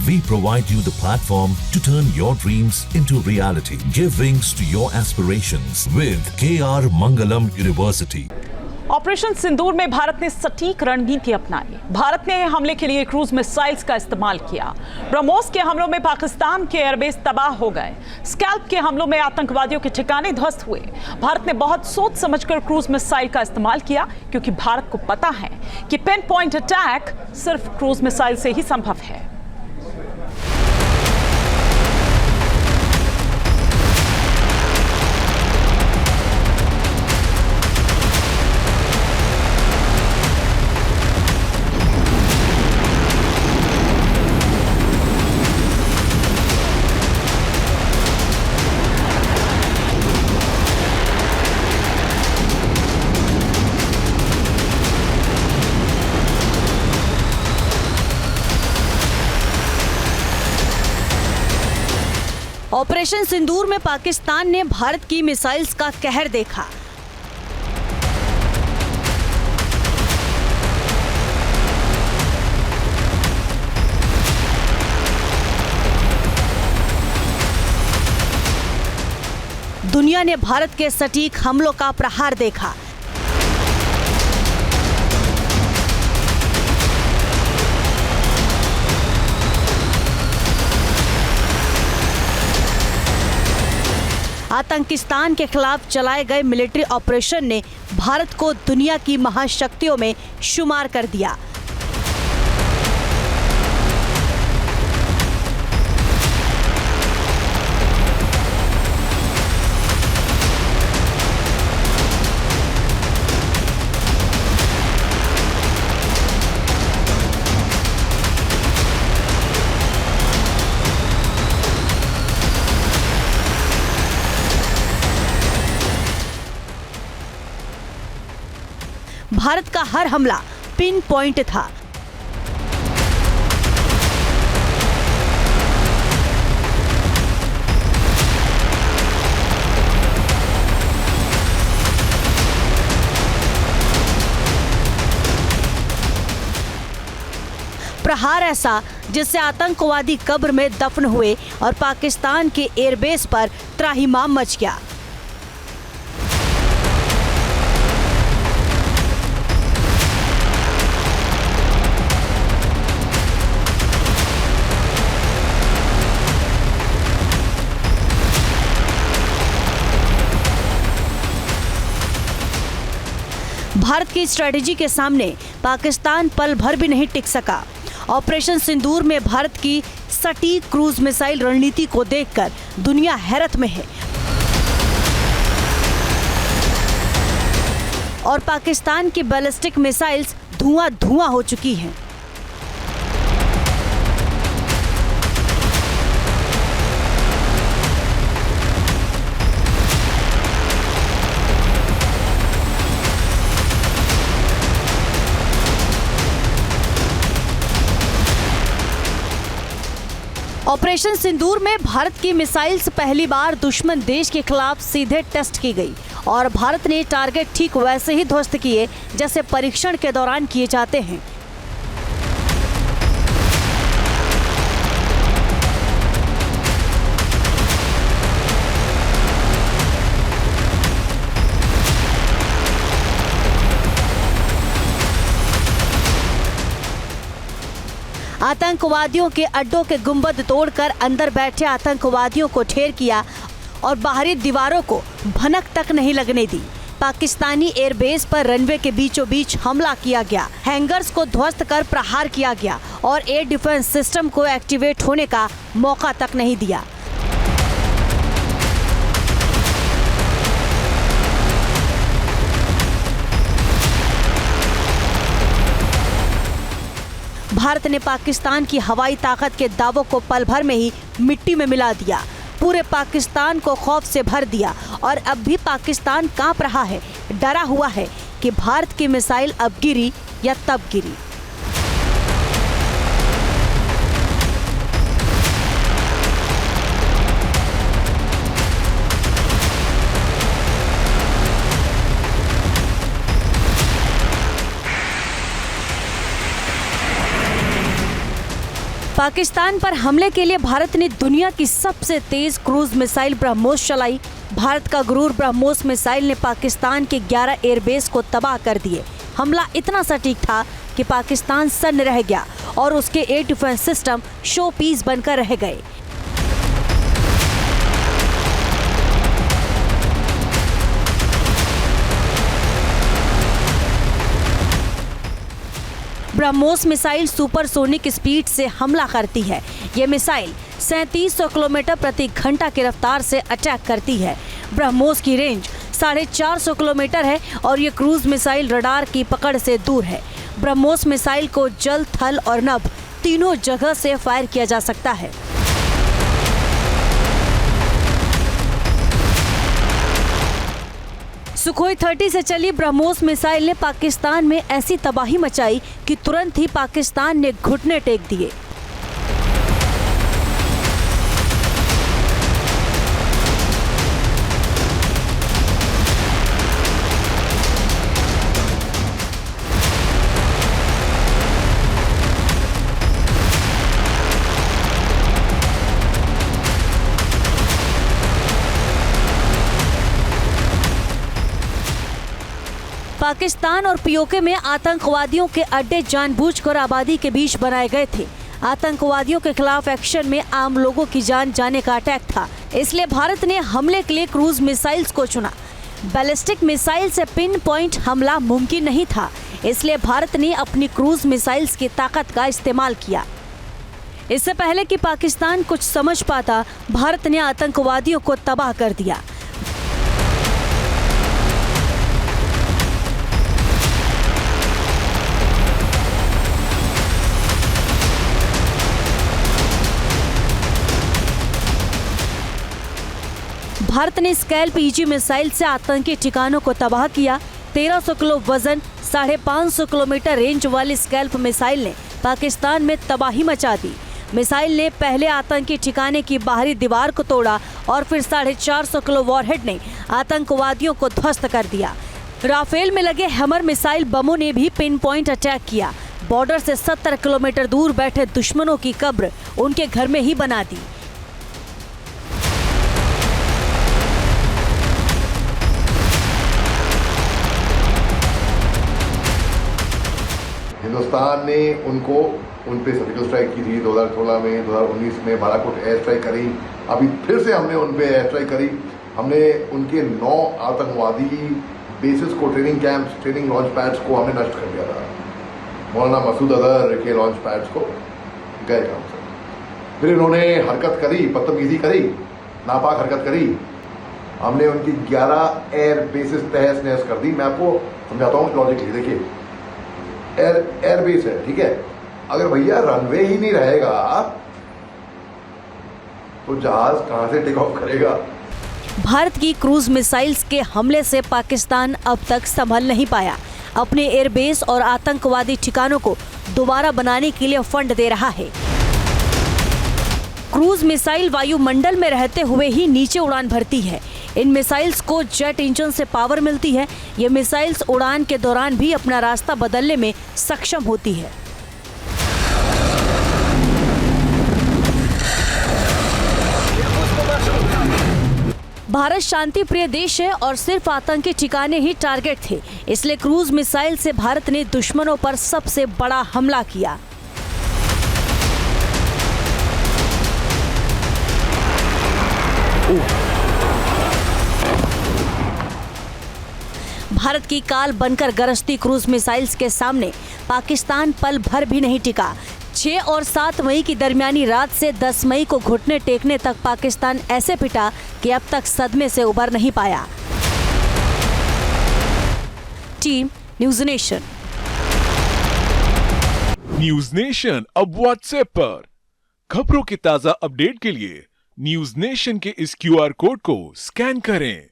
We provide you the platform to turn your dreams into reality. Give wings to your aspirations with KR Mangalam University. Operation Sindoor में भारत ने सटीक रणनीति अपनाई। भारत ने हमले के लिए क्रूज मिसाइल्स का इस्तेमाल किया। ब्रह्मोस के हमलों में पाकिस्तान के एयरबेस तबाह हो गए। स्कैल्प के हमलों में आतंकवादियों के ठिकाने ध्वस्त हुए। भारत ने बहुत सोच समझकर क्रूज मिसाइल का इस्तेमाल किया, क्योंकि भारत को पता है कि पिन पॉइंट अटैक सिर्फ क्रूज मिसाइल से ही संभव है। ऑपरेशन सिंदूर में पाकिस्तान ने भारत की मिसाइल्स का कहर देखा। दुनिया ने भारत के सटीक हमलों का प्रहार देखा। आतंकिस्तान के खिलाफ चलाए गए मिलिट्री ऑपरेशन ने भारत को दुनिया की महाशक्तियों में शुमार कर दिया। भारत का हर हमला पिन पॉइंट था। प्रहार ऐसा जिससे आतंकवादी कब्र में दफन हुए और पाकिस्तान के एयरबेस पर त्राहिमाम मच गया। भारत की स्ट्रेटेजी के सामने पाकिस्तान पल भर भी नहीं टिक सका। ऑपरेशन सिंदूर में भारत की सटीक क्रूज मिसाइल रणनीति को देखकर दुनिया हैरत में है और पाकिस्तान की बैलिस्टिक मिसाइल्स धुआं-धुआं हो चुकी हैं। ऑपरेशन सिंदूर में भारत की मिसाइल्स पहली बार दुश्मन देश के खिलाफ सीधे टेस्ट की गई और भारत ने टारगेट ठीक वैसे ही ध्वस्त किए जैसे परीक्षण के दौरान किए जाते हैं। आतंकवादियों के अड्डों के गुंबद तोड़कर अंदर बैठे आतंकवादियों को ढेर किया और बाहरी दीवारों को भनक तक नहीं लगने दी। पाकिस्तानी एयरबेस पर रनवे के बीचों बीच हमला किया गया, हैंगर्स को ध्वस्त कर प्रहार किया गया और एयर डिफेंस सिस्टम को एक्टिवेट होने का मौका तक नहीं दिया। भारत ने पाकिस्तान की हवाई ताकत के दावों को पल भर में ही मिट्टी में मिला दिया, पूरे पाकिस्तान को खौफ से भर दिया और अब भी पाकिस्तान कांप रहा है, डरा हुआ है कि भारत की मिसाइल अब गिरी या तब गिरी। पाकिस्तान पर हमले के लिए भारत ने दुनिया की सबसे तेज क्रूज मिसाइल ब्रह्मोस चलाई। भारत का गुरूर ब्रह्मोस मिसाइल ने पाकिस्तान के 11 एयरबेस को तबाह कर दिए। हमला इतना सटीक था कि पाकिस्तान सन्न रह गया और उसके air defence system showpiece बनकर रह गए। ब्रह्मोस मिसाइल सुपरसोनिक स्पीड से हमला करती है। ये मिसाइल 3700 किलोमीटर प्रति घंटा की रफ्तार से अटैक करती है। ब्रह्मोस की रेंज 450 किलोमीटर है और ये क्रूज मिसाइल रडार की पकड़ से दूर है। ब्रह्मोस मिसाइल को जल, थल और नभ तीनों जगह से फायर किया जा सकता है। सुखोई 30 से चली ब्रह्मोस मिसाइल ने पाकिस्तान में ऐसी तबाही मचाई कि तुरंत ही पाकिस्तान ने घुटने टेक दिए। पाकिस्तान और पीओके में आतंकवादियों के अड्डे जानबूझकर आबादी के बीच बनाए गए थे। आतंकवादियों के खिलाफ एक्शन में आम लोगों की जान जाने का अटैक था, इसलिए भारत ने हमले के लिए क्रूज मिसाइल्स को चुना। बैलिस्टिक मिसाइल से पिन पॉइंट हमला मुमकिन नहीं था, इसलिए भारत ने अपनी क्रूज मिसाइल्स की ताकत का इस्तेमाल किया। इससे पहले कि पाकिस्तान कुछ समझ पाता, भारत ने आतंकवादियों को तबाह कर दिया। भारत ने स्कैल्प ईजी मिसाइल से आतंकी ठिकानों को तबाह किया। 1300 किलो वजन, 550 किलोमीटर रेंज वाली स्कैल्प मिसाइल ने पाकिस्तान में तबाही मचा दी। मिसाइल ने पहले आतंकी ठिकाने की बाहरी दीवार को तोड़ा और फिर 450 किलो वॉरहेड ने आतंकवादियों को ध्वस्त कर दिया। राफेल में लगे हैमर मिसाइल बमों ने भी पिन पॉइंट अटैक किया। बॉर्डर से 70 किलोमीटर दूर बैठे दुश्मनों की कब्र उनके घर में ही बना दी। हिंदुस्तान ने उन पे सर्जिकल स्ट्राइक की थी 2016 में, 2019 में बालाकोट एयर स्ट्राइक करी। अभी फिर से हमने उन पे एयर स्ट्राइक करी। हमने उनके 9 आतंकवादी बेसिस को, training camps, training launch pads को हमने नष्ट कर दिया था। मौलाना मसूद अजहर के लॉन्च पैड्स को गए काम से। फिर इन्होंने हरकत करी, बदतमीजी करी, नापाक हरकत करी। हमने उनकी 11 एयर बेसिस तहस नहस कर दी। मैं आपको समझाता हूँ लॉजिकली। देखिए, एयर बेस है, ठीक है। अगर भैया रनवे ही नहीं रहेगा तो जहाज कहां से टेक ऑफ करेगा। भारत की क्रूज मिसाइल्स के हमले से पाकिस्तान अब तक संभल नहीं पाया। अपने एयरबेस और आतंकवादी ठिकानों को दोबारा बनाने के लिए फंड दे रहा है। क्रूज मिसाइल वायुमंडल में रहते हुए ही नीचे उड़ान भरती है। इन मिसाइल्स को जेट इंजन से पावर मिलती है। ये मिसाइल्स उड़ान के दौरान भी अपना रास्ता बदलने में सक्षम होती है। भारत शांति प्रिय देश है और सिर्फ आतंकी ठिकाने ही टारगेट थे, इसलिए क्रूज मिसाइल से भारत ने दुश्मनों पर सबसे बड़ा हमला किया। भारत की काल बनकर गरजती क्रूज मिसाइल्स के सामने पाकिस्तान पल भर भी नहीं टिका। 6 और 7 मई की दरमियानी रात से 10 मई को घुटने टेकने तक पाकिस्तान ऐसे पिटा कि अब तक सदमे से उबर नहीं पाया। Team news nation. News nation अब व्हाट्सएप पर खबरों के ताजा अपडेट के लिए न्यूज़ नेशन के इस QR कोड को स्कैन करें।